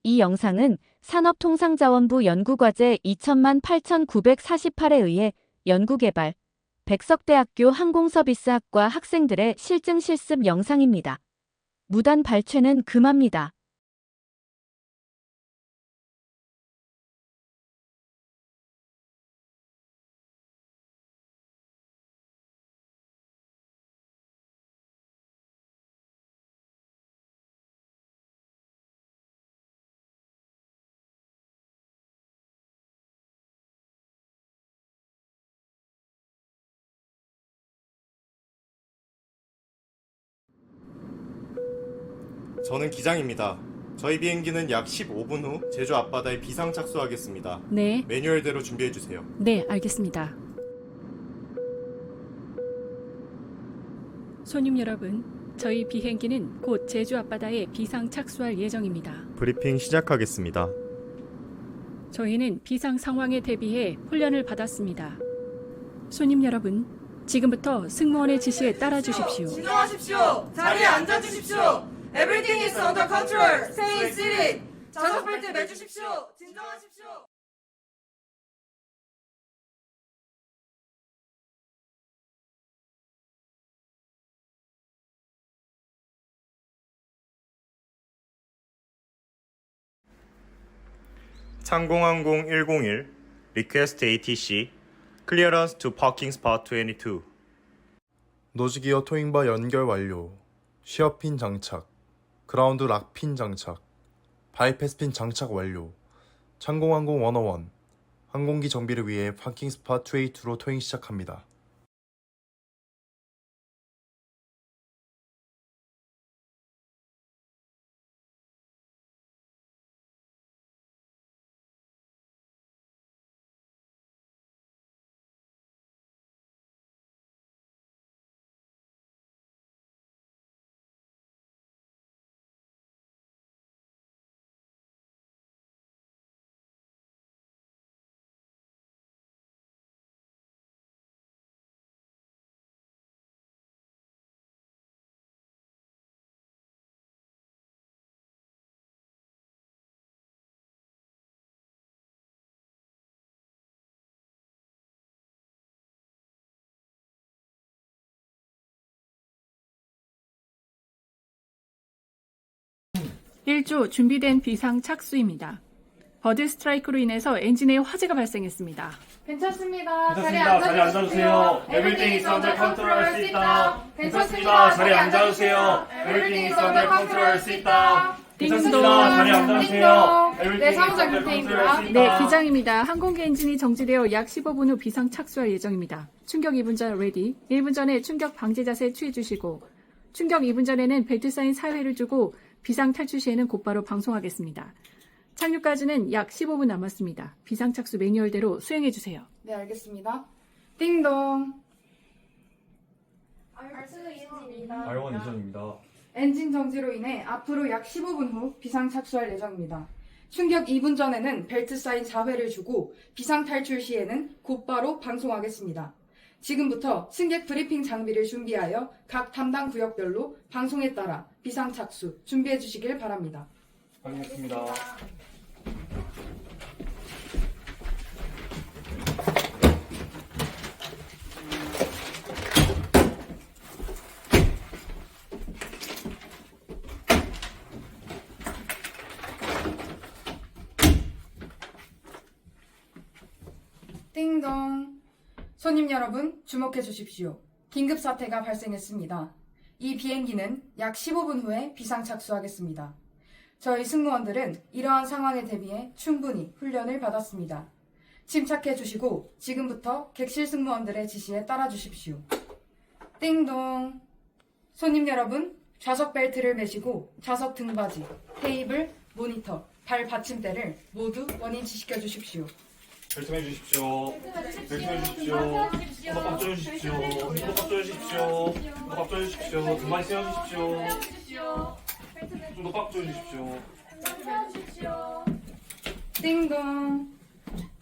이 영상은 산업통상자원부 연구과제 208,948에 의해 연구개발, 백석대학교 항공서비스학과 학생들의 실증 실습 영상입니다. 무단 발췌는 금합니다. 저는 기장입니다. 저희 비행기는 약 15분 후 제주 앞바다에 비상 착수하겠습니다. 네, 매뉴얼대로 준비해주세요. 네, 알겠습니다. 손님 여러분, 저희 비행기는 곧 제주 앞바다에 비상 착수할 예정입니다. 브리핑 시작하겠습니다. 저희는 비상 상황에 대비해 훈련을 받았습니다. 손님 여러분, 지금부터 승무원의 지시에 따라 주십시오. 진정하십시오. 자리에 앉아주십시오. Everything is under control. Stay seated. 좌석 벨트 매주십시오. 진정하십시오. 상공항공 101 Request ATC Clearance to Parking Spot 22. 노즈기어 토잉바 연결 완료. 시어핀 장착. 그라운드 락핀 장착. 바이패스핀 장착 완료. 창공항공 101. 항공기 정비를 위해 파킹 스팟 282로 토잉 시작합니다. 일조 준비된 비상 착수입니다. 버드 스트라이크로 인해서 엔진에 화재가 발생했습니다. 괜찮습니다. 자리에 앉아주세요. Everything is under control. 할 수 있다. 괜찮습니다. 자리에 앉아주세요. Everything is under control. 할 수 있다. 괜찮습니다. 자리에 앉아주세요. 네, 사무장 김태희입니다. 네, 기장입니다. 항공기 엔진이 정지되어 약 15분 후 비상 착수할 예정입니다. 충격 2분 전 레디. 1분 전에 충격 방지 자세 취해 주시고, 충격 2분 전에는 벨트 사인 사회를 주고 비상 탈출 시에는 곧바로 방송하겠습니다. 착륙까지는 약 15분 남았습니다. 비상 착수 매뉴얼대로 수행해 주세요. 네, 알겠습니다. 띵동. R1 이전입니다. 엔진 정지로 인해 앞으로 약 15분 후 비상 착수할 예정입니다. 충격 2분 전에는 벨트 사인 4회를 주고 비상 탈출 시에는 곧바로 방송하겠습니다. 지금부터 승객 브리핑 장비를 준비하여 각 담당 구역별로 방송에 따라 비상 착수 준비해 주시길 바랍니다. 알겠습니다. 띵동. 손님 여러분, 주목해 주십시오. 긴급 사태가 발생했습니다. 이 비행기는 약 15분 후에 비상 착수하겠습니다. 저희 승무원들은 이러한 상황에 대비해 충분히 훈련을 받았습니다. 침착해 주시고 지금부터 객실 승무원들의 지시에 따라 주십시오. 띵동. 손님 여러분, 좌석 벨트를 매시고 좌석 등받이, 테이블, 모니터, 발 받침대를 모두 원위치시켜 주십시오. 결정해 주십시오. 결정해 주십시오. 밥 줘주십시오. 밥 줘주십시오. 밥 줘주십시오. 등만 씌워주십시오. 좀 더 빡 줘주십시오. 띵동.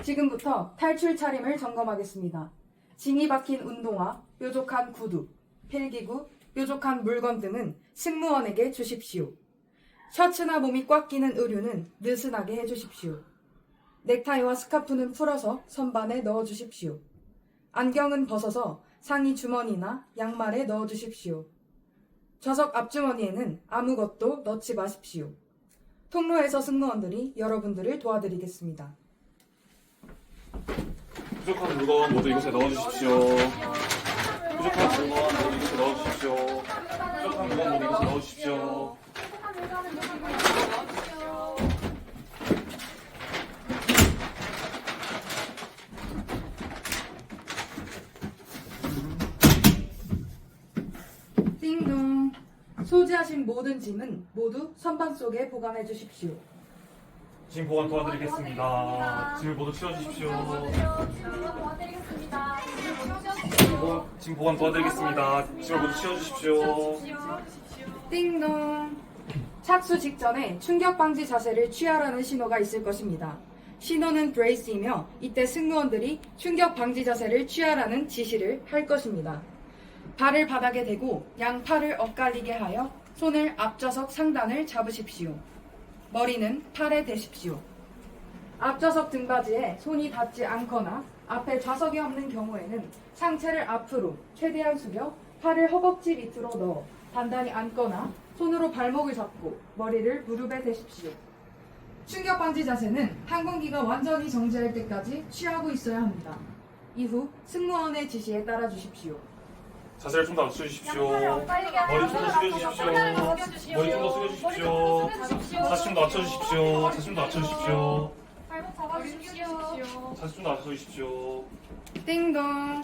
지금부터 탈출 차림을 점검하겠습니다. 진이 박힌 운동화, 뾰족한 구두, 필기구, 뾰족한 물건 등은 승무원에게 주십시오. 셔츠나 몸이 꽉 끼는 의류는 느슨하게 해주십시오. 넥타이와 스카프는 풀어서 선반에 넣어주십시오. 안경은 벗어서 상의 주머니나 양말에 넣어주십시오. 좌석 앞주머니에는 아무것도 넣지 마십시오. 통로에서 승무원들이 여러분들을 도와드리겠습니다. 부족한 물건 모두 이곳에 넣어주십시오. 부족한 물건 모두 이곳에 넣어주십시오. 부족한 물건 모두 이곳에 넣어주십시오. 띵동. 소지하신 모든 짐은 모두 선반 속에 보관해 주십시오. 짐 보관 도와드리겠습니다. 짐을 모두 치워주십시오. 짐 보관 도와드리겠습니다. 짐을 모두 치워주십시오. 띵동. 착수 직전에 충격 방지 자세를 취하라는 신호가 있을 것입니다. 신호는 브레이스이며 이때 승무원들이 충격 방지 자세를 취하라는 지시를 할 것입니다. 발을 바닥에 대고 양팔을 엇갈리게 하여 손을 앞좌석 상단을 잡으십시오. 머리는 팔에 대십시오. 앞좌석 등받이에 손이 닿지 않거나 앞에 좌석이 없는 경우에는 상체를 앞으로 최대한 숙여 팔을 허벅지 밑으로 넣어 단단히 앉거나 손으로 발목을 잡고 머리를 무릎에 대십시오. 충격 방지 자세는 항공기가 완전히 정지할 때까지 취하고 있어야 합니다. 이후 승무원의 지시에 따라 주십시오. 자세를 좀 더 낮춰주십시오. 머리 좀 더 숙여주십시오. 머리 좀 더 숙여주십시오. 자세 좀 더 낮춰주십시오. 자세 좀 더 낮춰주십시오. 자세 좀 더 낮춰주십시오. 띵동.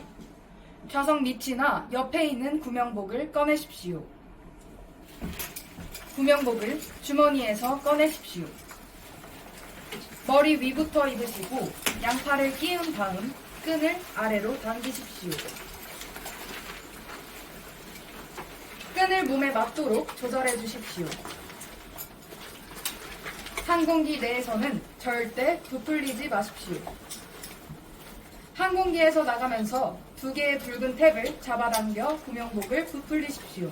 좌석 밑이나 옆에 있는 구명복을 꺼내십시오. 구명복을 주머니에서 꺼내십시오. 머리 위부터 입으시고 양팔을 끼운 다음 끈을 아래로 당기십시오. 끈을 몸에 맞도록 조절해 주십시오. 항공기 내에서는 절대 부풀리지 마십시오. 항공기에서 나가면서 2개의 붉은 탭을 잡아당겨 구명복을 부풀리십시오.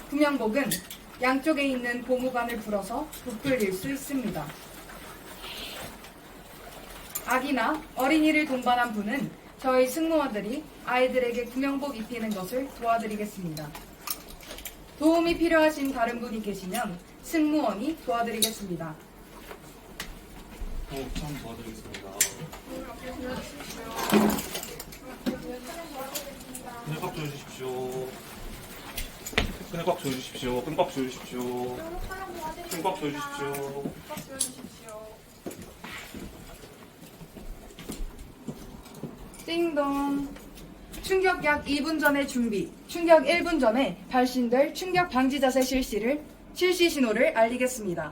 구명복은 양쪽에 있는 고무관을 풀어서 부풀릴 수 있습니다. 아기나 어린이를 동반한 분은 저희 승무원들이 아이들에게 구명복 입히는 것을 도와드리겠습니다. 도움이 필요하신 다른 분이 계시면 승무원이 도와드리겠습니다. 참 도와드리겠습니다. 끈을 꽉 조여주십시오. 끈을 꽉 조여주십시오. 끈 꽉 조여주십시오. 끈 꽉 조여주십시오. 띵동. 충격 약 2분 전에 준비, 충격 1분 전에 발신될 충격 방지 자세 실시 신호를 알리겠습니다.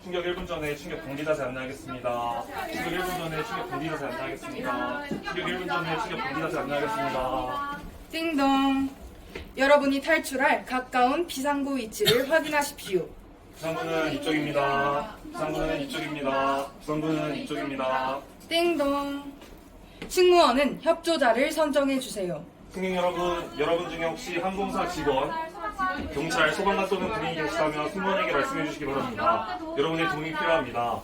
충격 1분 전에 충격 방지 자세 안내하겠습니다. 충격 1분 전에 충격 방지 자세 안내하겠습니다. 충격 1분 전에 충격 방지 자세 안내하겠습니다. 띵동. 여러분이 탈출할 가까운 비상구 위치를 확인하십시오. 비상구는 이쪽입니다. 비상구는 이쪽입니다. 비상구는 이쪽입니다. 띵동. 승무원은 협조자를 선정해 주세요. 승객 여러분 중에 혹시 항공사 직원, 경찰, 소방관 또는 군인이 계시다면 승무원에게 말씀해 주시기 바랍니다. 여러분의 도움이 필요합니다.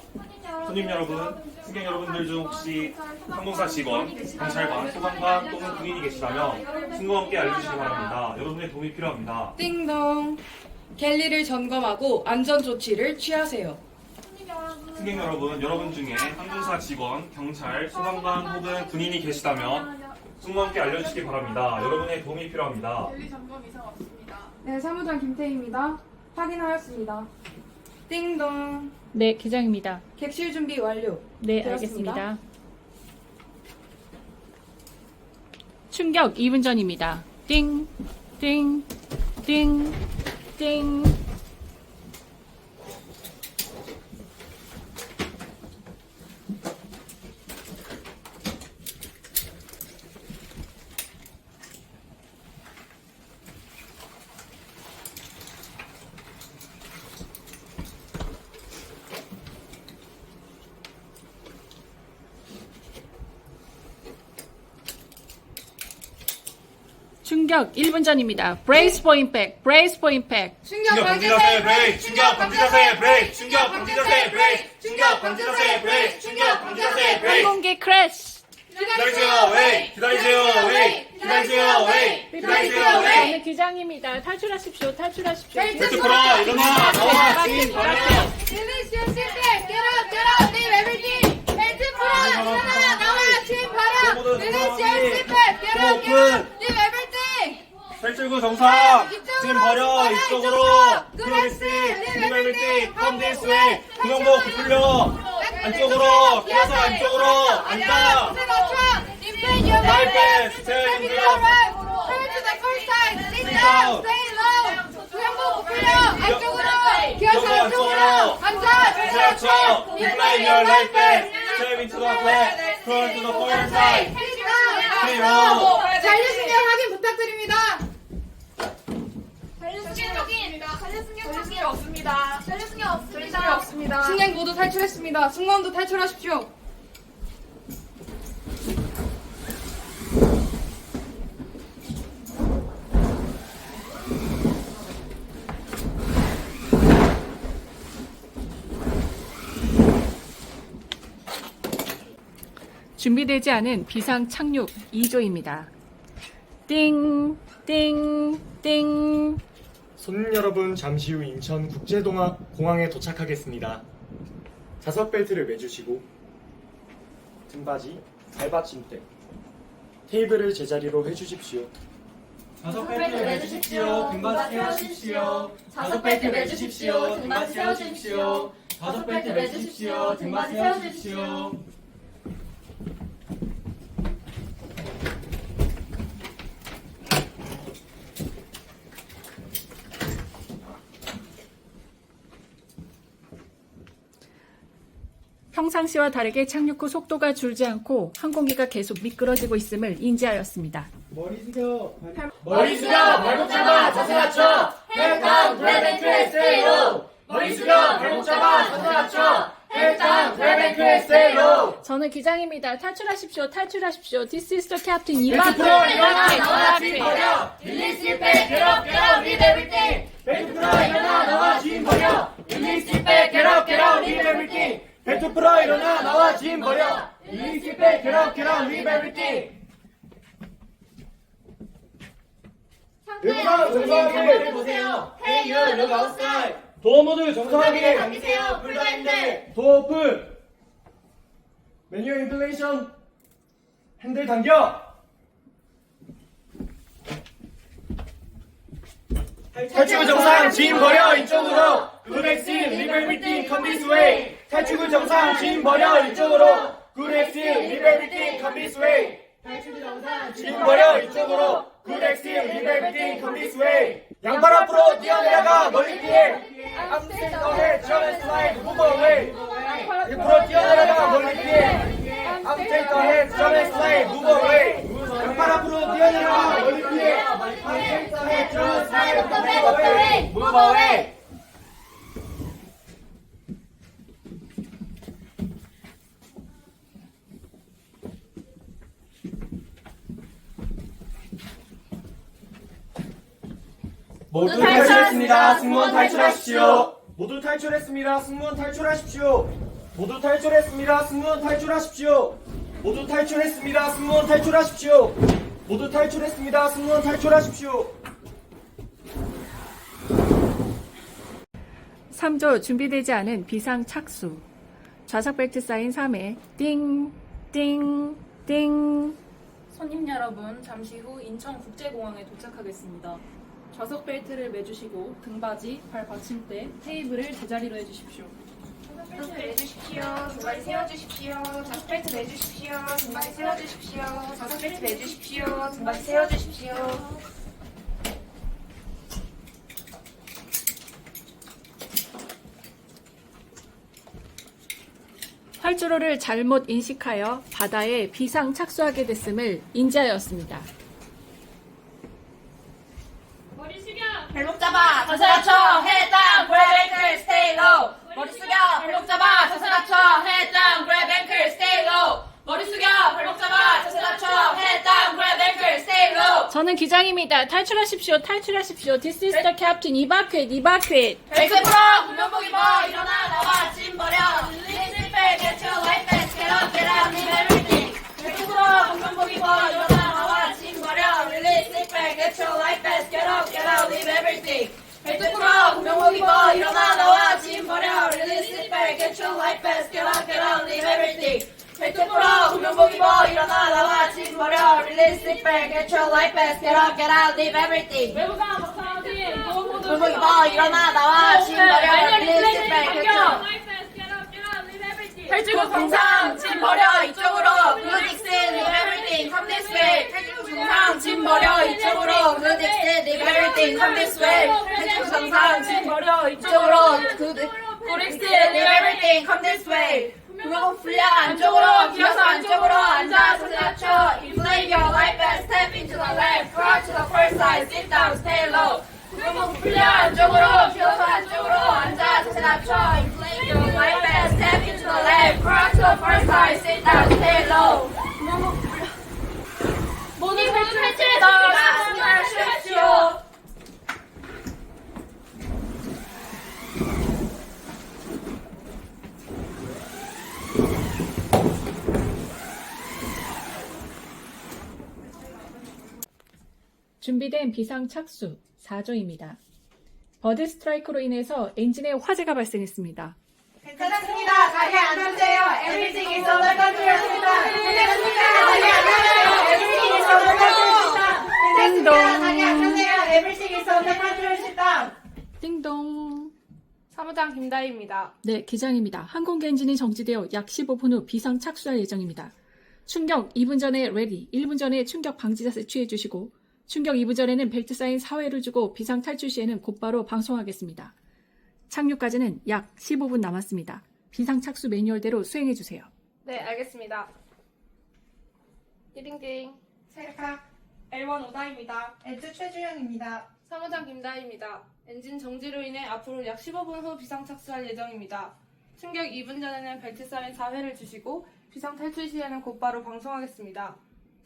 손님 여러분, 승객 여러분들 중 혹시 항공사 직원, 경찰관, 소방관 또는 군인이 계시다면 승무원께 알려주시기 바랍니다. 여러분의 도움이 필요합니다. 띵동. 갤리를 점검하고 안전 조치를 취하세요. 승객 여러분 중에 항공사 직원, 경찰, 소방관 혹은 군인이 계시다면 승무원께 알려주시기 바랍니다. 여러분의 도움이 필요합니다. 네, 사무장 김태희입니다. 확인하였습니다. 띵동. 네, 기장입니다. 객실 준비 완료. 네, 되었습니다. 알겠습니다. 충격 2분 전입니다. 띵, 띵, 띵, 띵. 충격 1분 전입니다. Brace for impact. Brace for impact. 충격 방지 자세 브레이크. 충격 방지 자세 브레이크. 충격 방지 자세 브레이크. 충격 방지 자세 브레이크. 충격 방지 자세 브레이크. 항공기 크래시. 기다리세요. 웨이. 기다리세요. 웨이. 기다리세요. 웨이. 기다리세요. 웨이. 저는 기장입니다. 탈출하십시오. 탈출하십시오. 벨트 풀어. 일어나. 나와. 지금 버려. Release your seatbelt. Get up. Leave everything. 벨트 풀어. 일어나. 나와. 짐 버려. Release your seatbelt. Get up. Leave everything. 탈출구 정상. 이쪽으로, 짐 버려. 이쪽으로. 그렇지. Leave everything. Come this way. 구명복 풀려. 안쪽으로. 끼어서 안쪽으로. 앉아. Inflate your Right body. fist. Turn Turn to to the right. Turn to the first side. Sit Sit down. down. Stay low. 구형복 풀려. 안쪽으로. 기어서 기어서 안쪽으로. 안쪽으로. 앉아. 그렇죠. Inflate your right fist. Step into the left. Turn to the far side. Stay low. 잔류승객 확인 부탁드립니다. 승객 모두 탈출했습니다. 승무원도 탈출하십시오. 준비되지 않은 비상 착륙 2조입니다. 띵, 띵, 띵. 손님 여러분, 잠시 후 인천국제공항에 도착하겠습니다. 좌석 벨트를 매주시고 등받이, 발받침대, 테이블을 제자리로 해주십시오. 좌석 벨트 매주십시오. 등받이 세워주십시오. 좌석 벨트 매주십시오. 등받이 세워주십시오. 좌석 벨트 매주십시오. 등받이 세워주십시오. 평상시와 다르게 착륙 후 속도가 줄지 않고 항공기가 계속 미끄러지고 있음을 인지하였습니다. 머리 숙여. 머리 숙여. 발목 잡아. 자세 낮춰. Head down. Grab and twist. Stay low. 머리 숙여. 발목 잡아. 자세 낮춰. Head down. Grab and twist. Stay low. 저는 기장입니다. 탈출하십시오. 탈출하십시오. This is the captain. 벨트 이만 풀어. 일어나. 나와. 짐 버려. Release your back. Get up. Get out. Leave everything. 벨트 풀어. 일어나. 나와. 짐 버려. Release your back. Get up. Get out. Leave everything. 벨트 풀어. 일어나. 나와. 짐 버려. Release your back. Get up. Get out. Leave everything. 상대 정상하게 보세요. Hey you. Look outside. 도어 모드 정상하게. 당기세요. 블라인드. 도어 오픈. 메뉴 인플레이션. 핸들 당겨. 탈출구 정상 짐 버려 이쪽으로. Good exit. Leave everything. Come this way. 탈출구 정상 짐 버려 이쪽으로. Good exit. Leave everything. Come this way. 짐 버려 이쪽으로. Good exit. Leave everything. Come this way. 양발 앞으로 뛰어내려가. 멀리 피해. Up take the head. Turn and slide. Move away. 앞으로 뛰어내려가. 멀리 피해. Up take the head. Turn and slide. Move away. 양발 앞으로 뛰어내려가. 멀리 피해. Up take the head. Turn and slide. Move away. Move away. 모두 탈출했습니다. 승무원 탈출하십시오. 모두 탈출했습니다. 승무원 탈출하십시오. 모두 탈출했습니다. 승무원 탈출하십시오. 모두 탈출했습니다. 승무원 탈출하십시오. 모두 탈출했습니다. 승무원 탈출하십시오. 3조 준비되지 않은 비상 착수. 좌석 벨트 사인 3회. 띵, 띵, 띵. 손님 여러분, 잠시 후 인천국제공항에 도착하겠습니다. 좌석 벨트를 매주시고 등받이, 발 받침대, 테이블을 제자리로 해주십시오. 좌석 벨트 매주십시오. 등받이 세워주십시오. 좌석 벨트 매주십시오. 등받이 세워주십시오. 좌석 벨트 매주십시오. 등받이 세워주십시오. 활주로를 잘못 인식하여 바다에 비상 착수하게 됐음을 인지하였습니다. 발목 잡아. 자세 낮춰. Head down. Grab ankle. Stay low. 머리 숙여. 발목 잡아. 자세 낮춰. Head down. Grab ankle. Stay low. 머리 숙여. 발목 잡아. 자세 낮춰. Head down. Grab ankle. Stay low. 저는 저는 기장입니다. 탈출하십시오. 탈출하십시오. This is the captain. evacuate, evacuate. 벨트 풀어 구명복 입어 일어나 나와 짐 버려 릴리스 백 get your life back get up get out leave everything 벨트 풀어 구명복 입어 일어나 나와 짐 버려 릴리스 백 get your life back get up get out leave everything 벨트 풀어 구명복 입어 일어나 나와 짐 버려 릴리스 백 get your life back get up get out leave everything 벨트 풀어 구명복 입어 일어나 나와 짐 버려 릴리스 백 get your life back get up get out leave everything 외부가 막상하지. 구명복 입어 일어나 나와 짐 버려 릴리스 백 get your 탈출구 정상 짐 버려 이쪽으로 굿익스 leave everything come this way 탈출구 정상 짐 버려 이쪽으로 굿익스 leave everything come this way 탈출구 정상 짐 버려 이쪽으로 굿익스 leave everything come this way 구명복 풀려 안쪽으로 기어서 안쪽으로 앉아 자세 낮춰 inflate your life and step into the left crouch to the first side sit down stay low 구명복 풀려 안쪽으로 기어서 안쪽으로 앉아 자세 낮춰 inflate your life and step into the left crouch to the first side sit down stay low 구명복 풀려 모두 탈출해서 탈출하십시오. 준비된 비상 착수 4조입니다. 버드 스트라이크로 인해서 엔진에 화재가 발생했습니다. 괜찮습니다. 자리에 앉으세요. Everything is under control입니다. 괜찮습니다. 자리에 앉으세요. Everything is under control입니다. 괜찮습니다. 자리에 앉으세요. Everything is under control입니다. 띵동. 사무장 김다희입니다. 네, 기장입니다. 항공기 엔진이 정지되어 약 15분 후 비상 착수할 예정입니다. 충격 2분 전에 레디, 1분 전에 충격 방지 자세 취해주시고 충격 2분 전에는 벨트 사인 사회를 주고 비상 탈출 시에는 곧바로 방송하겠습니다. 착륙까지는 약 15분 남았습니다. 비상 착수 매뉴얼대로 수행해주세요. 네, 알겠습니다. 띠링띠링. 찰칵. L1 오다입니다. 엔트 최주영입니다. 사무장 김다희입니다. 엔진 정지로 인해 앞으로 약 15분 후 비상 착수할 예정입니다. 충격 2분 전에는 벨트 사인 4회를 주시고 비상 탈출 시에는 곧바로 방송하겠습니다.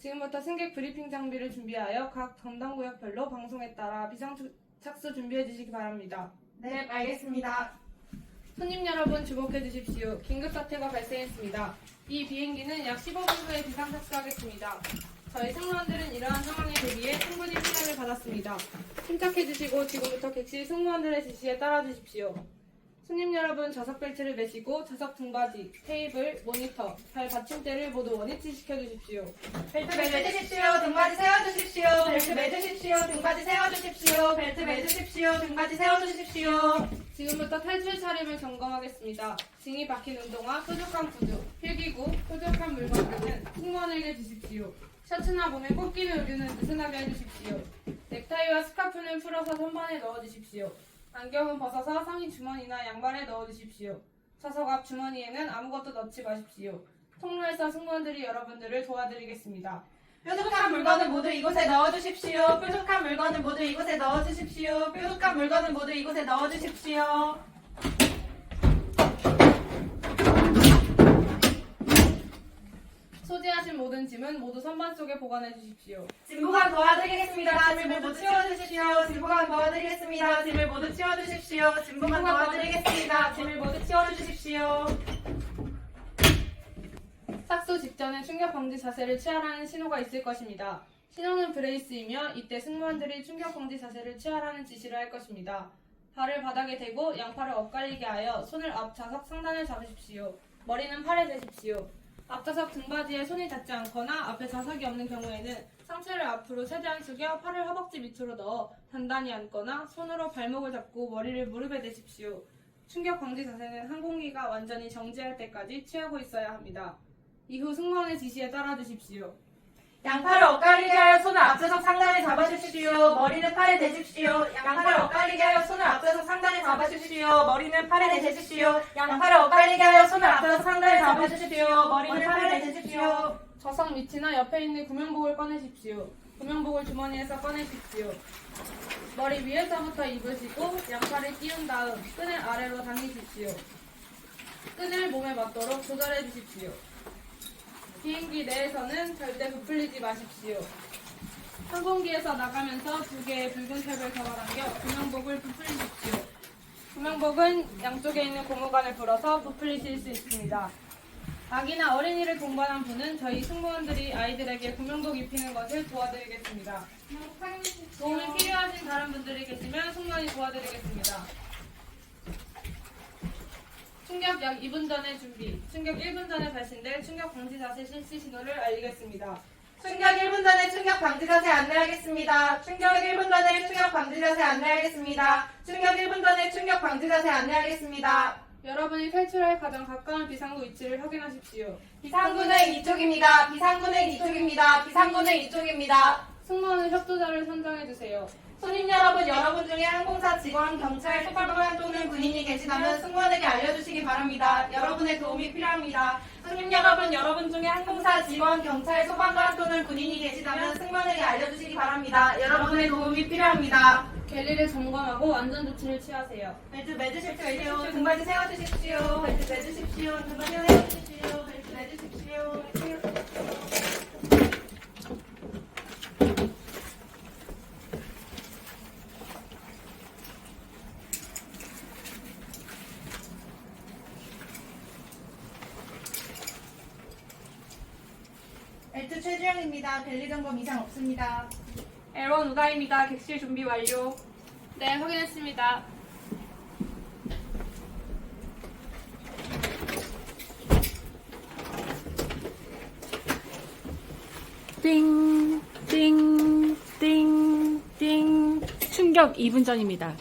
지금부터 승객 브리핑 장비를 준비하여 각 담당 구역별로 방송에 따라 비상 착수 준비해 주시기 바랍니다. 네, 알겠습니다. 손님 여러분 주목해 주십시오. 긴급 사태가 발생했습니다. 이 비행기는 약 15분 후에 비상 착수하겠습니다. 저희 승무원들은 이러한 상황에 대비해 충분히 훈련을 받았습니다. 침착해 주시고 지금부터 객실 승무원들의 지시에 따라 주십시오. 손님 여러분 좌석 벨트를 매시고 좌석 등받이, 테이블, 모니터, 발 받침대를 모두 원위치 시켜주십시오. 벨트 매주십시오. 등받이 세워주십시오. 벨트 매주십시오. 등받이 세워주십시오. 벨트 매주십시오. 등받이 세워주십시오. 지금부터 탈출 차림을 점검하겠습니다. 징이 박힌 운동화, 뾰족한 구두, 필기구, 뾰족한 물건 등은 승무원에게 주십시오. 셔츠나 몸에 꽂기는 의류는 느슨하게 해주십시오. 넥타이와 스카프는 풀어서 선반에 넣어주십시오. 안경은 벗어서 상의 주머니나 양발에 넣어주십시오. 좌석 앞 주머니에는 아무것도 넣지 마십시오. 통로에서 승무원들이 여러분들을 도와드리겠습니다. 뾰족한 물건은 모두 이곳에 넣어주십시오. 뾰족한 물건은 모두 이곳에 넣어주십시오. 뾰족한 물건은 모두 이곳에 넣어주십시오. 소지하신 모든 짐은 모두 선반 속에 보관해 주십시오. 진보관 도와드리겠습니다. 짐을 모두 치워주십시오. 진보관 도와드리겠습니다. 짐을 모두 치워주십시오. 진보관 도와드리겠습니다. 짐을 모두 치워주십시오. 착수 직전에 충격 방지 자세를 취하라는 신호가 있을 것입니다. 신호는 브레이스이며 이때 승무원들이 충격 방지 자세를 취하라는 지시를 할 것입니다. 발을 바닥에 대고 양팔을 엇갈리게 하여 손을 앞 좌석 상단을 잡으십시오. 머리는 팔에 대십시오. 앞좌석 등받이에 손이 닿지 않거나 앞에 좌석이 없는 경우에는 상체를 앞으로 최대한 숙여 팔을 허벅지 밑으로 넣어 단단히 앉거나 손으로 발목을 잡고 머리를 무릎에 대십시오. 충격 방지 자세는 항공기가 완전히 정지할 때까지 취하고 있어야 합니다. 이후 승무원의 지시에 따라 주십시오. 양팔을 엇갈리게 하여 손을 앞좌석 상단에 잡아주십시오. 머리는 팔에 대십시오. 양팔을 엇갈리게 하여 손을 앞좌석 상단에 잡아주십시오. 머리는 팔에 대십시오. 양팔을 엇갈리게 하여 손을 앞좌석 상단에 잡아주십시오. 머리는 팔에 대십시오. 좌석 밑이나 옆에 있는 구명복을 꺼내십시오. 구명복을 주머니에서 꺼내십시오. 머리 위에서부터 입으시고 양팔을 끼운 다음 끈을 아래로 당기십시오. 끈을 몸에 맞도록 조절해 주십시오. 비행기 내에서는 절대 부풀리지 마십시오. 항공기에서 나가면서 두 개의 붉은 탭을 잡아당겨 구명복을 부풀리십시오. 구명복은 양쪽에 있는 고무관을 불어서 부풀리실 수 있습니다. 아기나 어린이를 동반한 분은 저희 승무원들이 아이들에게 구명복 입히는 것을 도와드리겠습니다. 도움이 필요하신 다른 분들이 계시면 승무원이 도와드리겠습니다. 충격 약 2분 전에 준비. 충격 1분 전에 발신될 충격 방지 자세 실시 신호를 알리겠습니다. 충격 1분 전에 충격 방지 자세 안내하겠습니다. 충격 1분 전에 충격 방지 자세 안내하겠습니다. 충격 1분 전에 충격 방지 자세 안내하겠습니다. 여러분이 탈출할 가장 가까운 비상구 위치를 확인하십시오. 비상구는 이쪽입니다. 비상구는 이쪽입니다. 비상구는 이쪽입니다. 승무원은 협조자를 선정해주세요. 손님 여러분 중에 항공사 직원, 경찰, 소방관 또는 군인이 계시다면 승무원에게 알려주시기 바랍니다. 여러분의 도움이 필요합니다. 손님 여러분 중에 항공사 직원, 경찰, 소방관 또는 군인이 계시다면 승무원에게 알려주시기 바랍니다. 여러분의 도움이 필요합니다. 갤리를 점검하고 안전 조치를 취하세요. 벨트 매주십시오. 등받이 세워주십시오. 벨트 매주십시오. 등받이 세워주십시오. 벨트 매주십시오. 벨트 최주영입니다. 벨리 점검 이상 없습니다. L1 우다입니다. 객실 준비 완료. 네, 확인했습니다. 띵, 띵, 띵, 띵. 충격 2분 전입니다.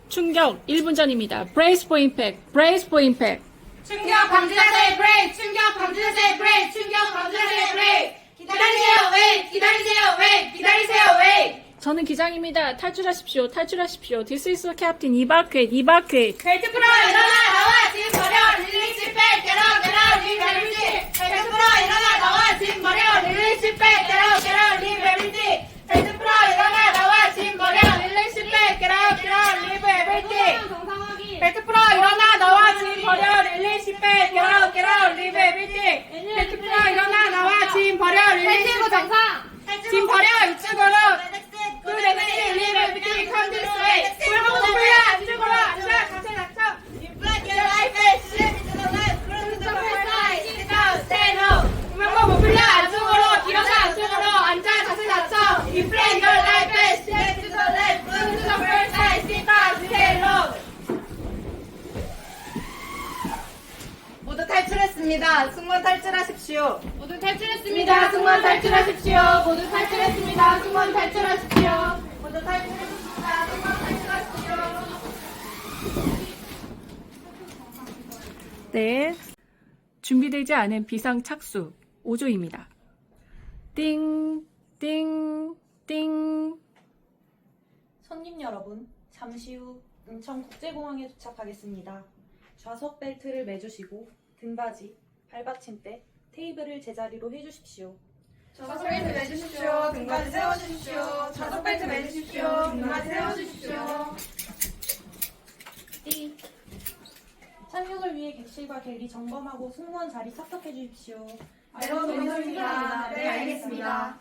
충격 1분 전입니다. Brace for impact. Brace for impact. 충격 방지 자세 브레이크! 충격 방지 자세 브레이크! 충격 방지 자세 브레이크! 기다리세요! 웨이트! 기다리세요! 웨이트! 기다리세요! 웨이트! 저는 기장입니다. 탈출하십시오. 탈출하십시오. This is the captain. Evacuate. Evacuate. 벨트 풀어! 일어나! 나와! 짐 버려! 릴리스 백! 겟아웃! 겟아웃! 립 에브리띵! 벨트 풀어! 일어나! 나와! 짐 버려! 릴리스 백! 겟아웃! 겟아웃! 립 에브리띵! 벨트 풀어! 일어나! 나와! 짐 버려! 릴리스 백! 겟아웃! 겟아웃! 립 에브리띵! 정상화기. 벨트 풀어! 일어나! 나와! 짐 버려! 릴리스 백! 겟아웃! 겟아웃! 립 에브리띵! 벨트 풀어! 일어나! 나와! 짐 버려! 릴리스 백! 정상. 짐 버려! 이쪽으로! 그 레넥스 립 에브리띵! 컴 디스 웨이! 꿀먹고 불려! 이쪽으로! 앉아! 자세 낮춰! You black your life and slip into the left! Cruise the first side! Sit down! Stand up! 꿀먹고 못 불려! 안쪽으로! 일어나! 안쪽으로! 앉아! 자세 낮춰! You black your life and slip into the left! Cruise the first side! Sit down! Stay low! 모두 탈출했습니다. 승무원 탈출하십시오. 모두 탈출했습니다. 승무원 탈출하십시오. 모두 탈출했습니다. 승무원 탈출하십시오. 모두 탈출했습니다. 승무원 탈출하십시오. 네. 준비되지 않은 비상 착수 5조입니다. 띵, 띵, 띵. 손님 여러분, 잠시 후 인천국제공항에 도착하겠습니다. 좌석 벨트를 매주시고 등받이, 발받침대, 테이블을 제자리로 해주십시오. 좌석 벨트 매주십시오. 등받이 세워주십시오. 좌석 벨트 매주십시오. 등받이 세워주십시오. 띠. 착륙을 위해 객실과 갤리 점검하고 승무원 자리 착석해 주십시오. 매우 동의합니다. 네, 알겠습니다.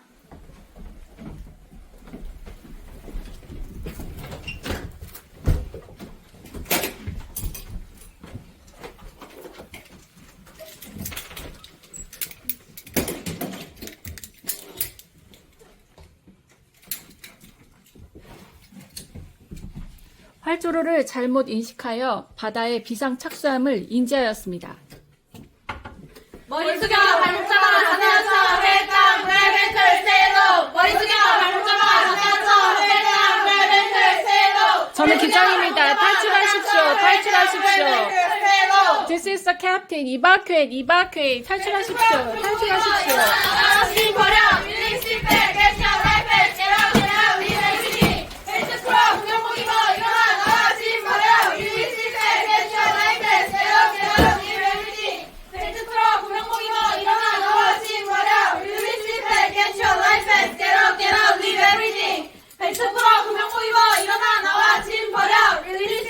활주로를 잘못 인식하여 바다에 비상 착수함을 인지하였습니다. 머리 숙여! 발목 잡아! 자세 낮춰! 헬당! 브레벤틀 세로! 머리 숙여! 발목 잡아! 자세 낮춰! 헬당! 브레벤틀 세로! 저는 기장입니다. 탈출하십시오. 탈출하십시오. 세로! This is the captain. Evacuate. Evacuate. 탈출하십시오. 탈출하십시오. 짐 버려! 릴리스 백! 겟 요 라이프! 겟아웃! 겟아웃! 리베이팅! 벨트 풀어! 구명복 입어! 일어나! 나와! 짐 버려! 릴리스 백! 겟 요 라이프! 겟아웃! 겟아웃! 리베이팅! 벨트 풀어! 구명복 입어! 일어나! 나와! 짐 버려! 릴리스 백! 겟 요 라이프! 겟아웃! 겟아웃! 리베이팅! 벨트 풀어! 구명복 입어! 일어나! 나와! 짐 버려! 릴리스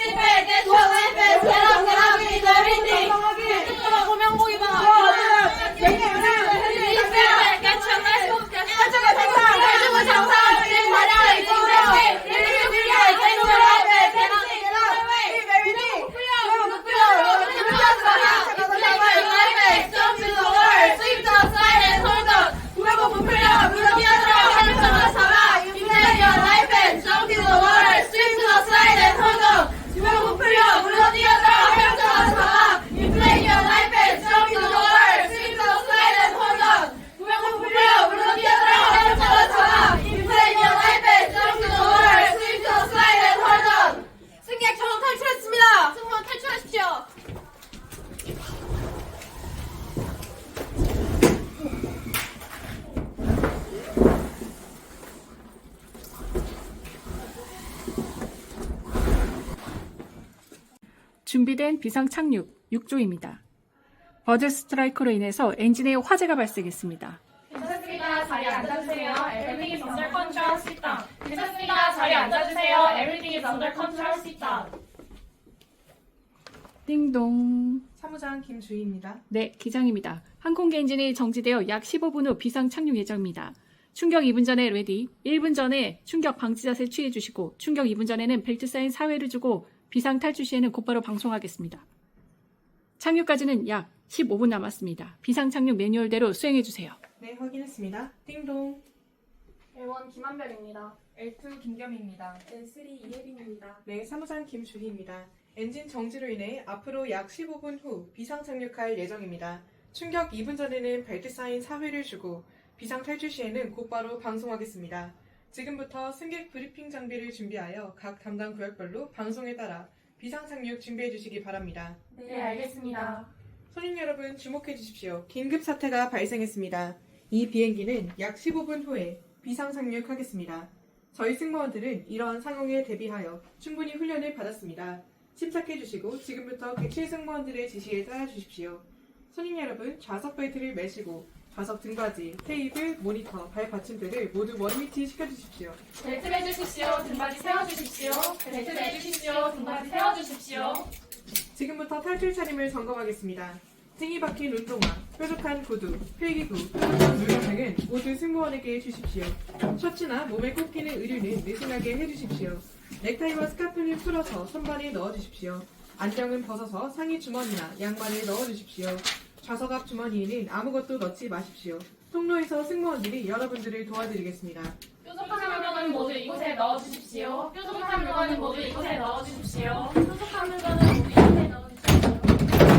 준비된 비상 착륙 6조입니다. 버드 스트라이크로 인해서 엔진에 화재가 발생했습니다. 괜찮습니다. 자리에 앉아주세요. Everything is under control. Sit down. 괜찮습니다. 자리에 앉아주세요. Everything is under control. Sit down. 띵동. 사무장 김주희입니다. 네, 기장입니다. 항공기 엔진이 정지되어 약 15분 후 비상 착륙 예정입니다. 충격 2분 전에 레디, 1분 전에 충격 방지 자세 취해 주시고 충격 2분 전에는 벨트 사인 사회를 주고 비상 탈출 시에는 곧바로 방송하겠습니다. 착륙까지는 약 15분 남았습니다. 비상 착륙 매뉴얼대로 수행해 주세요. 네, 확인했습니다. 띵동. L1 김한별입니다. L2 김겸입니다. L3 이혜빈입니다. 네, 사무장 김주희입니다. 엔진 정지로 인해 앞으로 약 15분 후 비상 착륙할 예정입니다. 충격 2분 전에는 벨트 사인 사회를 주고 비상 탈출 시에는 곧바로 방송하겠습니다. 지금부터 승객 브리핑 장비를 준비하여 각 담당 구역별로 방송에 따라 비상 착륙 준비해 주시기 바랍니다. 네, 알겠습니다. 손님 여러분 주목해 주십시오. 긴급 사태가 발생했습니다. 이 비행기는 약 15분 후에 비상 착륙하겠습니다. 저희 승무원들은 이러한 상황에 대비하여 충분히 훈련을 받았습니다. 침착해 주시고 지금부터 객실 승무원들의 지시에 따라 주십시오. 손님 여러분 좌석 벨트를 매시고 좌석 등받이, 테이블, 모니터, 발 받침대를 모두 원위치 시켜주십시오. 벨트 매주십시오. 등받이 세워주십시오. 벨트 매주십시오. 등받이 세워주십시오. 지금부터 탈출 차림을 점검하겠습니다. 찡이 박힌 운동화, 뾰족한 구두, 필기구, 뾰족한 물건 등은 모두 승무원에게 주십시오. 셔츠나 몸에 꼽히는 의류는 느슨하게 해주십시오. 넥타이와 스카프는 풀어서 손발에 넣어주십시오. 안경은 벗어서 상의 주머니나 양말에 넣어주십시오. 좌석 앞 주머니에는 아무것도 넣지 마십시오. 통로에서 승무원들이 여러분들을 도와드리겠습니다. 뾰족한 물건은 모두 이곳에 넣어주십시오. 뾰족한 물건은 모두 이곳에 넣어주십시오. 뾰족한 물건은 모두 이곳에 넣어주십시오.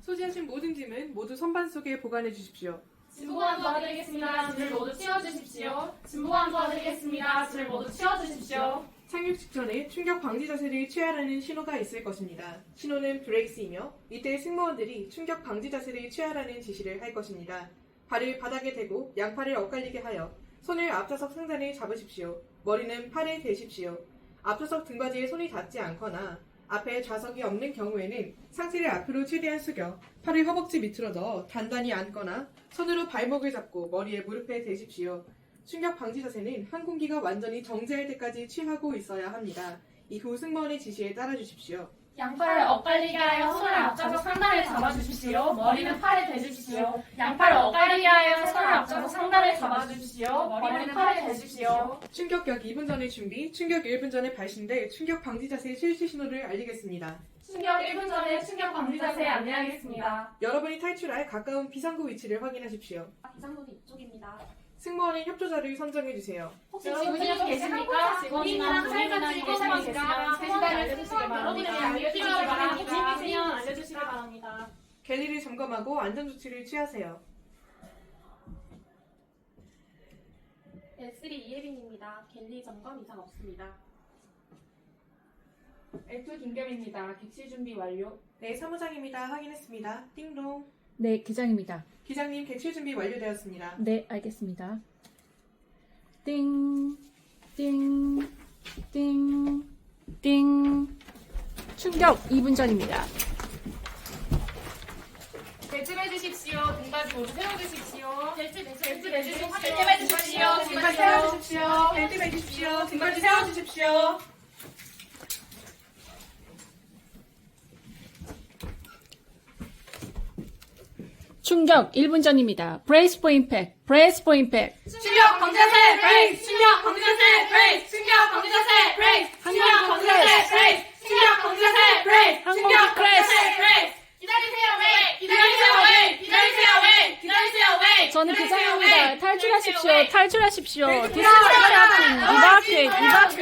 소지하신 모든 짐은 모두 선반 속에 보관해 주십시오. 진보관 도와드리겠습니다. 짐을 모두 치워주십시오. 진보관 도와드리겠습니다. 짐을 모두 치워주십시오. 착륙 직전에 충격 방지 자세를 취하라는 신호가 있을 것입니다. 신호는 브레이스이며 이때 승무원들이 충격 방지 자세를 취하라는 지시를 할 것입니다. 발을 바닥에 대고 양팔을 엇갈리게 하여 손을 앞좌석 상단에 잡으십시오. 머리는 팔에 대십시오. 앞좌석 등받이에 손이 닿지 않거나 앞에 좌석이 없는 경우에는 상체를 앞으로 최대한 숙여 팔을 허벅지 밑으로 넣어 단단히 앉거나 손으로 발목을 잡고 머리에 무릎에 대십시오. 충격 방지 자세는 항공기가 완전히 정지할 때까지 취하고 있어야 합니다. 이후 승무원의 지시에 따라 주십시오. 양팔을 엇갈리게 하여 손을 앞좌석 상단에 잡아주십시오. 머리는 팔에 대주십시오. 양팔을 엇갈리게 하여 손을 앞좌석 상단에 잡아주십시오. 머리는 팔에 대주십시오. 충격약 2분 전의 준비, 충격 1분 전에 발신될 충격 방지 자세 실시 신호를 알리겠습니다. 충격 1분 전에 충격 방지 자세 안내하겠습니다. 여러분이 탈출할 가까운 비상구 위치를 확인하십시오. 비상구는 이쪽입니다. 승무원의 협조자를 선정해 주세요. 혹시 지구인이 계십니까? 직원이나 살짝 직원이 계시면 세시간 알려주시기 바랍니다. 알려주시기 바랍니다. 짐이세요? 알려주시기 바랍니다. 갤리를 점검하고 안전조치를 취하세요. L3 이혜빈입니다. 갤리 점검 이상 없습니다. L2 김겸입니다. 객실 준비 완료. 네, 사무장입니다. 확인했습니다. 띵동. 네, 기장입니다. 기장님, 객실 준비 완료되었습니다. 네, 알겠습니다. 띵, 띵, 띵, 띵. 충격 2분 전입니다. 벨트 매주십시오. 등받이 모두 세워주십시오. 벨트 매주십시오. 벨트 매주십시오. 등받이 세워주십시오. 벨트 매주십시오. 등받이 세워주십시오. 충격 1분 전입니다. 브레이스 포 임팩트, 브레이스 포 임팩트. 충격 방지 자세 브레이크. 충격 방지 자세 브레이크. 충격 방지 자세 브레이크. 충격 방지 자세 브레이크. 충격 방지 자세 브레이크. 항공기 충격 방지 크래시. 자세 브레이크. 기다리세요 웨이. 기다리세요 웨이. 기다리세요 웨이. 기다리세요 웨이. 저는 기다리세요, 기장입니다. 웨이. 탈출하십시오. 웨이. 탈출하십시오. 벨트 디스트랙팅, 이바퀴.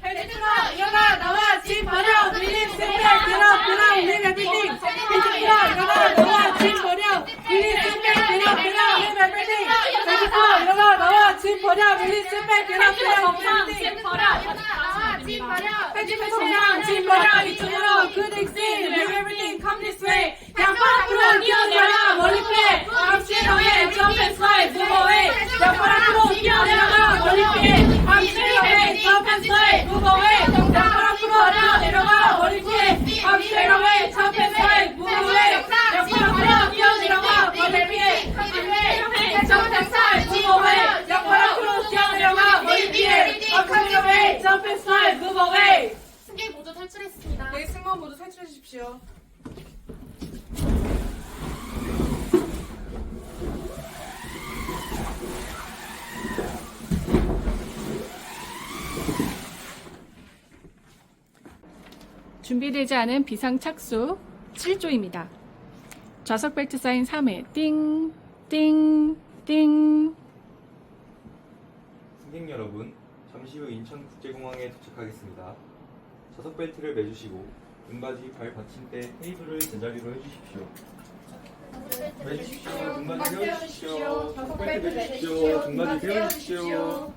벨트 풀어 일어나 나와 짐 버려 릴리스 백 들어 우리 에브리띵. 벨트 풀어 일어나 나와 짐 버려. 릴리스 백 들어 우리 에브리띵. 벨트 풀어 일어나 나와 짐 버려. 릴리스 백 들어 우리 에브리띵. 짐 버려 일어나 나와 짐 버려 벨트 정상 짐 버려 이쪽으로. Good exit. Leave everything. Come this way. 양팔 앞으로 뛰어내려. 머리 빼. 암시 away. Jump and slide. Move away. 양팔 앞으로 뛰어내려가. 머리 빼. 암시 away. Jump and slide. Move away. 준비되지 않은 비상착수 7조입니다. 좌석 벨트 사인 3회 띵, 띵, 띵. 승객 여러분, 잠시 후 인천국제공항에 도착하겠습니다. 좌석 벨트를 매주시고 등받이 발 받침대 테이블을 제자리로 해주십시오. 매주십시오. 등받이 세워주십시오. 좌석 벨트 매주십시오. 등받이 세워주십시오.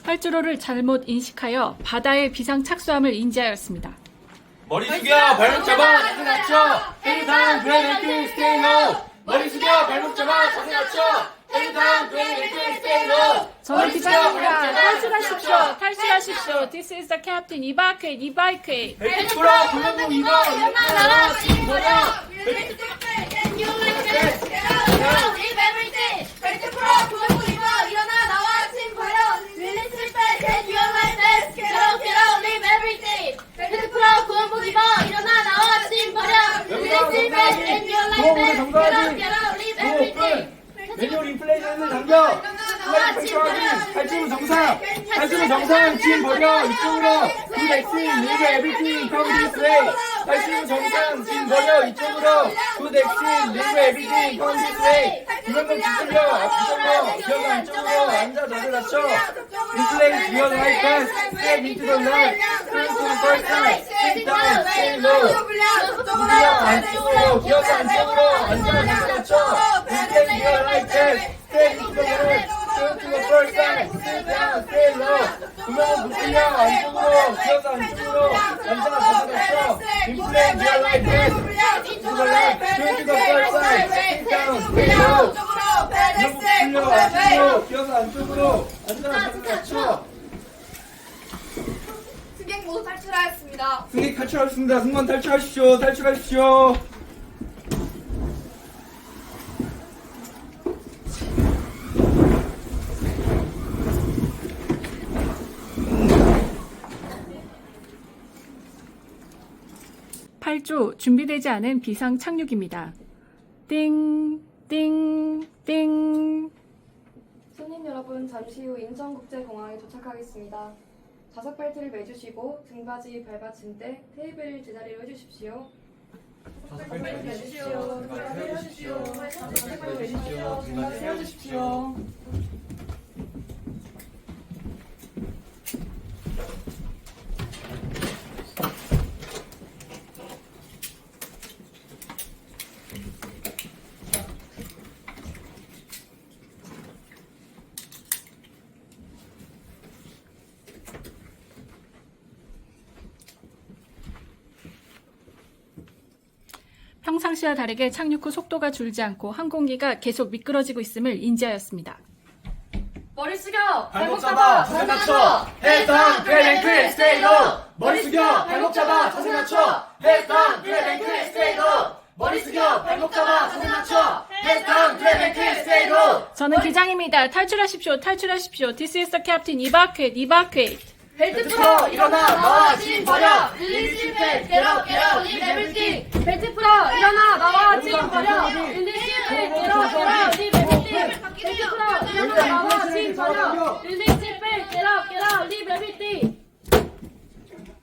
활주로를 잘못 인식하여 바다의 비상 착수함을 인지하였습니다. 머리 숙여 발목 잡아 자세 낮춰 헤드 다운 브레이크 스테이 로우. 머리 숙여 발목 잡아 자세 낮춰 헤드 다운 브레이크 스테이 로우. 저는 기장입니다. 탈출하십시오. 탈출하십시오. This is the captain. Evacuate. Evacuate. 벨트 풀어 굴러고 입어 일어나 나와 지금 버려. 매뉴얼 인플레이션을 당겨. 탈출 정상. 탈출 정상. 짐 버려. 이쪽으로. 굿 엑스. 리브 에브리띵. 컴 디스 웨이. 탈출 정상. 짐 버려. 이쪽으로. 굿 엑스. 리브 에브리띵. 컴 디스 웨이. 구명금 뒤틀려. 앞으로. 기어가 안쪽으로. 앉아 자세 낮춰. 인플레이트 리얼 라이트 패스. 스텝 인투 더 레프트. turn to the first side. sit down. stay low. 구명 안쪽으로. 기어가 안쪽으로. 앉아 자세 낮춰. 인플레이트 리얼 라이트 패스. step into the left. turn to the first side. sit down. stay low. 구명은 붙들려. 안쪽으로. 기어가 안쪽으로. 앉아 자세 낮춰. 인플레이트 리얼 라이트 패스. to the left. turn to the first side. sit down. stay low. 구명 붙들려. 안쪽으로. 기어가 안쪽으로. 앉아 자세 낮춰. 승객 모두 탈출하였습니다. 승객 탈출하셨습니다. 승무원 탈출하십시오. 탈출하십시오. 팔조 준비되지 않은 비상 착륙입니다. 띵, 띵, 띵. 손님 여러분, 잠시 후 인천국제공항에 도착하겠습니다. 좌석 벨트를 매주시고 등받이 발받침대 테이블 제자리로 해주십시오. 좌석 벨트 매주십시오. 등받이 세워주십시오. 좌석 벨트 매주십시오. 등받이 세워주십시오. 평상시와 다르게 착륙 후 속도가 줄지 않고 항공기가 계속 미끄러지고 있음을 인지하였습니다. 머리 숙여! 발목 잡아 자세 낮춰. 헤드 다운 그랩 앵클 스테이 로우. 머리 숙여 발목 잡아 자세 낮춰. 헤드 다운 그랩 앵클 스테이 로우. 머리 숙여 발목 잡아 자세 낮춰. 헤드 다운 그랩 앵클 스테이 로우. 저는 기장입니다. 탈출하십시오. 탈출하십시오. This is the captain. Evacuate. Evacuate. 벨트 풀어! 일어나! 나와! 짐 버려! 릴리즈 실패! 겟업! 겟업! 립 에브리띵! 벨트 풀어! 일어나! 나와! 짐 버려! 릴리즈 실패! 겟업! 겟업! 립 에브리띵! 벨트 풀어! 일어나! 나와! 짐 버려! 릴리즈 실패! 겟업! 겟업! 립 에브리띵!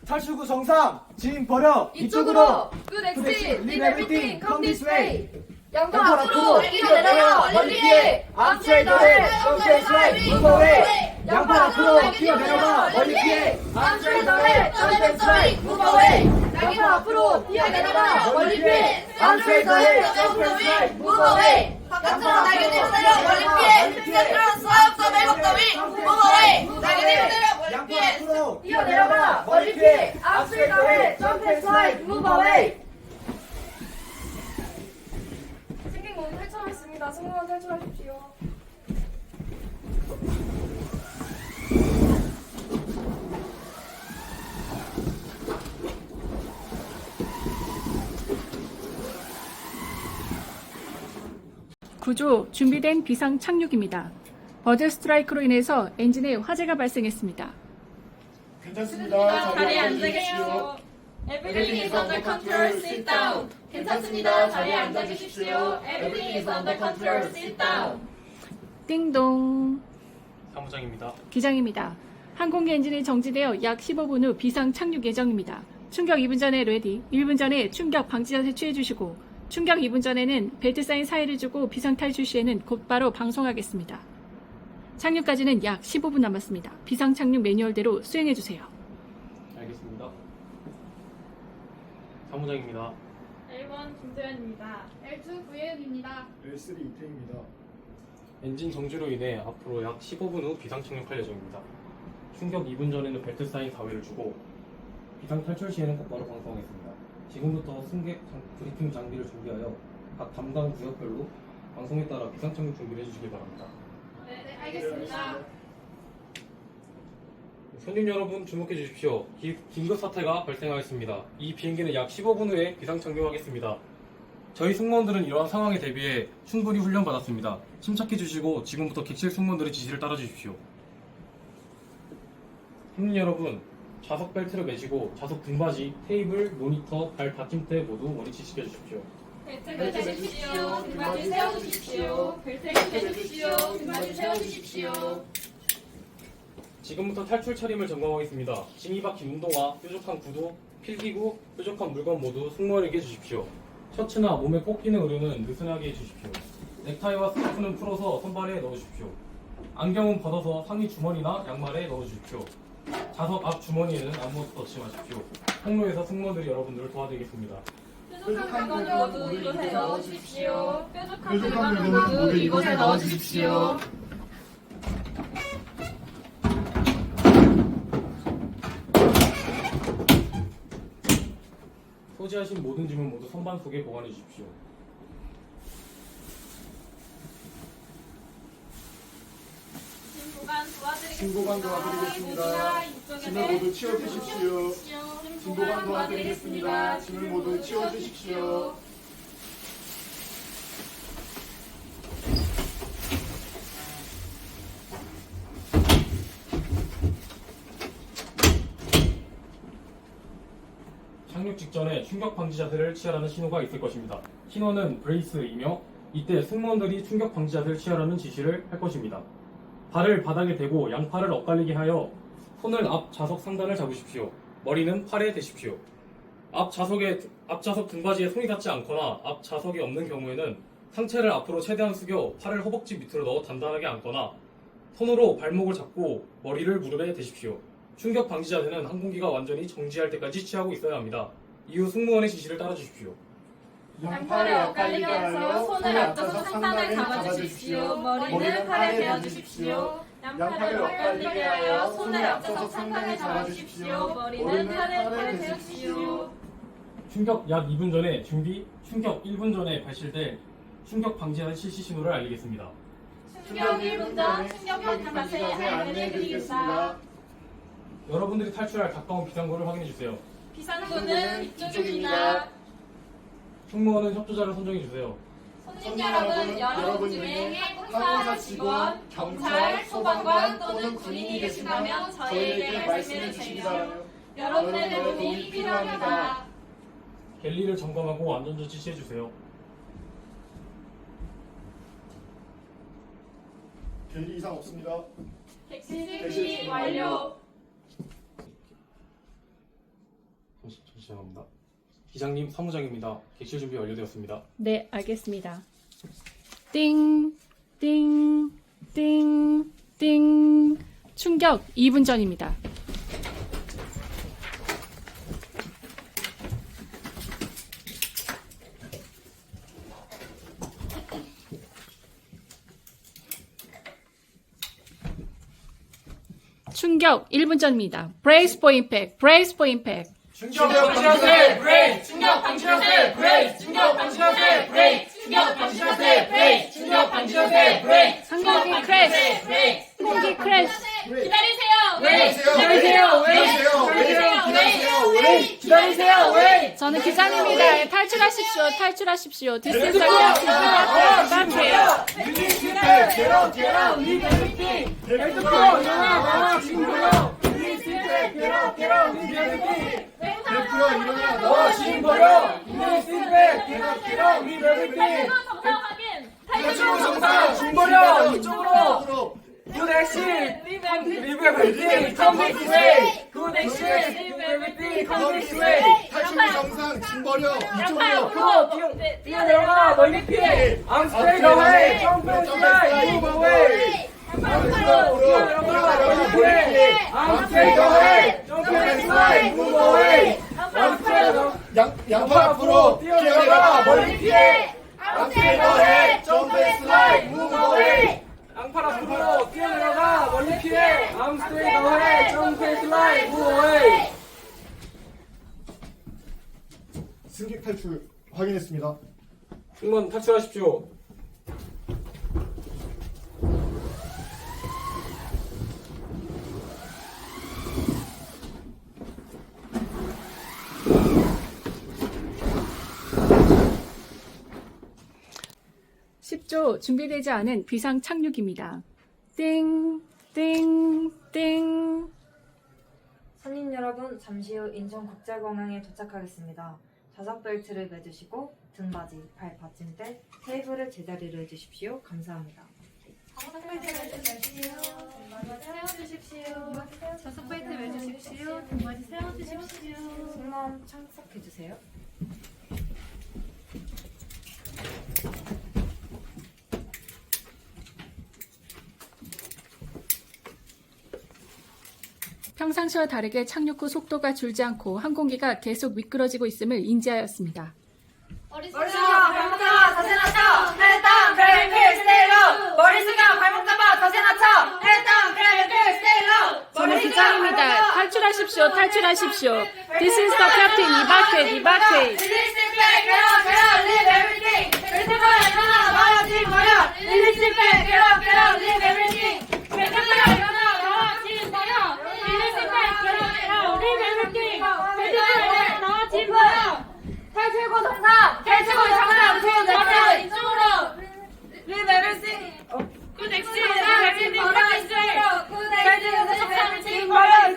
탈출구 정상. 짐 버려. 이쪽으로! 굿 엑시! 립 에브리띵! 컴 디스 웨이! 양팔 앞으로! 뛰어내려가! 멀리 피해! 암스트레이트 해! 점프 슬라이드! 무브 어웨이! 양팔 앞으로 뛰어내려가. 멀리 피해. 암스트레이트 해! 점프 슬라이드! 무브 어웨이! 양팔 앞으로! 뛰어내려가! 멀리 피해! 암스트레이트 해! 점프 슬라이드! 무브 어웨이! 바깥으로 날개 내려내려! 멀리 피해! 센트럴 슬라이드 더 매력 더 윙! 무브 어웨이! 날개 내려내려! 멀리 피해! 뛰어내려가! 멀리 피해! 암스트레이트 해! 점프 슬라이드! 무브 어웨이! 승객 모두 탈출하겠습니다. 승무원 탈출하십시오. 구조 준비된 비상 착륙입니다. 버드 스트라이크로 인해서 엔진에 화재가 발생했습니다. 괜찮습니다. 자리에 앉으십시오. Everything is under control. Sit down. 괜찮습니다. 자리에 앉아주십시오. Everything is under control. Sit down. 띵동. 사무장입니다. 기장입니다. 항공기 엔진이 정지되어 약 15분 후 비상 착륙 예정입니다. 충격 2분 전에 레디, 1분 전에 충격 방지 자세 취해주시고 충격 2분 전에는 벨트 사인 사인을 주고 비상 탈출 시에는 곧바로 방송하겠습니다. 착륙까지는 약 15분 남았습니다. 비상 착륙 매뉴얼대로 수행해주세요. 알겠습니다. 사무장입니다. 1번 김소연입니다. L2 구예은입니다. L3 이태입니다. 엔진 정지로 인해 앞으로 약 15분 후 비상 착륙할 예정입니다. 충격 2분 전에는 벨트 사인 4회를 주고 비상 탈출 시에는 곧바로 방송하겠습니다. 지금부터 승객 브리핑 장비를 준비하여 각 담당 구역별로 방송에 따라 비상 착륙 준비를 해주시기 바랍니다. 네, 알겠습니다. 손님 여러분 주목해 주십시오. 긴급 사태가 발생하였습니다. 이 비행기는 약 15분 후에 비상 착륙하겠습니다. 저희 승무원들은 이러한 상황에 대비해 충분히 훈련받았습니다. 침착해 주시고 지금부터 객실 승무원들의 지시를 따라 주십시오. 손님 여러분, 좌석 벨트를 매시고 좌석 등받이, 테이블, 모니터, 발 받침대 모두 원위치 시켜주십시오. 벨트 매주십시오. 등받이 세워주십시오. 벨트 매주십시오. 등받이 세워주십시오. 지금부터 탈출 차림을 점검하겠습니다. 진이 박힌 운동화, 뾰족한 구두, 필기구, 뾰족한 물건 모두 승무원에게 주십시오. 셔츠나 몸에 꼭 끼는 의류는 느슨하게 해주십시오. 넥타이와 스카프는 풀어서 손발에 넣으십시오. 안경은 벗어서 상의 주머니나 양말에 넣어주십시오. 좌석 앞 주머니에는 아무것도 넣지 마십시오. 항로에서 승무원들이 여러분들을 도와드리겠습니다. 뾰족한 물건 모두 이곳에 넣어주십시오. 뾰족한 물건 모두 이곳에 넣어주십시오. 소지하신 모든 짐은 모두 선반 속에 보관해 주십시오. 진보관 도와드리겠습니다. 짐을 모두 치워주십시오. 진보관 도와드리겠습니다. 짐을 모두 치워주십시오. 착륙 직전에 충격 방지 자세를 취하라는 신호가 있을 것입니다. 신호는 브레이스이며 이때 승무원들이 충격 방지 자세를 취하라는 지시를 할 것입니다. 발을 바닥에 대고 양팔을 엇갈리게 하여 손을 앞 좌석 상단을 잡으십시오. 머리는 팔에 대십시오. 앞 좌석 등받이에 손이 닿지 않거나 앞 좌석이 없는 경우에는 상체를 앞으로 최대한 숙여 팔을 허벅지 밑으로 넣어 단단하게 앉거나 손으로 발목을 잡고 머리를 무릎에 대십시오. 충격 방지 자세는 항공기가 완전히 정지할 때까지 취하고 있어야 합니다. 이후 승무원의 지시를 따라 주십시오. 양팔을 엇갈리게 해서 손을 앞좌석 상단에 잡아주십시오. 머리는 팔에 대어주십시오. 양팔을 엇갈리게 하여 손을 앞좌석 상단에 잡아주십시오. 머리는 팔에 대주십시오. 충격 약 2분 전에 준비, 충격 1분 전에 발실될 충격 방지하는 실시 신호를 알리겠습니다. 충격 1분 전 충격 방지 자세 안내해드리겠습니다. 여러분들이 탈출할 가까운 비상구를 확인해 주세요. 비상구는 이쪽입니다. 승무원은 협조자를 선정해 주세요. 손님 여러분 중에 항공사 직원, 경찰, 소방관 또는 군인이 계신다면 저희에게 말씀해 주십시오. 여러분의 도움이 필요합니다. 갤리를 점검하고 안전조치 취해 주세요. 갤리 이상 없습니다. 객실 준비 완료. 죄송합니다. 기장님, 사무장입니다. 객실 준비 완료되었습니다. 네, 알겠습니다. 띵, 띵, 띵, 띵. 충격 2분 전입니다. 충격 1분 전입니다. Brace for impact, brace for impact. 충격 방지하세 브레이크! 충격 방지하세 브레이크! 충격 방지하세 브레이크! 충격 방지하세 브레이크! 충격 방지하세 브레이크! 항공기 크래시! 항공기 크래시! 기다리세요. 기다리세요. 기다리세요. 웨이! 기다리세요, 웨이! 저는 기자입니다. 탈출하십시오. 탈출하십시오. 디스타트예요. 릴리스 백 괴롭 괴롭 리드 에브리띵 베트 프로 일어나 나와 지금 버려 릴리스 백 괴롭 괴롭 리드 에브리띵 베트 프로 일어나 나와 지금 버려 릴리스 백 괴롭 괴롭 리드 에브리띵 탈출 정상 지금 버려 이쪽으로 굿 액션 리브 에브리띵 컴 디스 웨이 굿 액션 리브 에브리띵 컴 디스 웨이 탈출 정상 짐 버려 앞으로 뛰어내려가 멀리 피해 I'm straight away jump and slide move away 앞으로 뛰어내려가 멀리 피해 I'm straight away jump and slide move away 양팔 앞으로 뛰어내려가 멀리 피해 I'm straight away jump and slide move away 양팔 앞으로 뛰어내려가 멀리 피해 I'm straight away jump and slide move away 승객 탈출 확인했습니다. 승무원 탈출하십시오. (10조) 준비되지 않은 비상 착륙입니다. 띵, 띵, 띵. 손님 여러분, 잠시 후 인천국제공항에 도착하겠습니다. 좌석 벨트를 매주시고 등받이, 발 받침대, 테이블을 제자리로 해주십시오. 감사합니다. 좌석 벨트 매주십시오. 좌석 벨트 매주십시오. 등받이 세워주십시오. 승무원 착석해주세요. 평상시와 다르게 착륙 후 속도가 줄지 않고 항공기가 계속 미끄러지고 있음을 인지하였습니다. 머리 숙여 발목 잡아 자세 낮춰 헤드 다운 그랩 앤 스테이 로우 머리 숙여 발목 잡아 자세 낮춰 헤드 다운 그랩 앤 스테이 로우 저는 기장입니다. 탈출하십시오. 탈출하십시오. This is the captain. Evacuate. Evacuate. 릴리스 백 괴롭 괴롭 리브 에브리띵 베트 프로 일어나 나와 지금 버려 릴리스 백 괴롭 괴롭 리브 에브리띵 베트 프로 일어나 나와 지금 버려 릴리스 백 괴롭 괴롭 리브 에브리띵 베트 프로 일어나 나와 지금 버려 탈출구 정상! 탈출구 정상! 버려! 이쪽으로! 리브 에브리띵! 굿 엑시! 리브 에브리띵! 버려! 이쪽으로! 굿 엑시! 리브 에브리띵! 버려!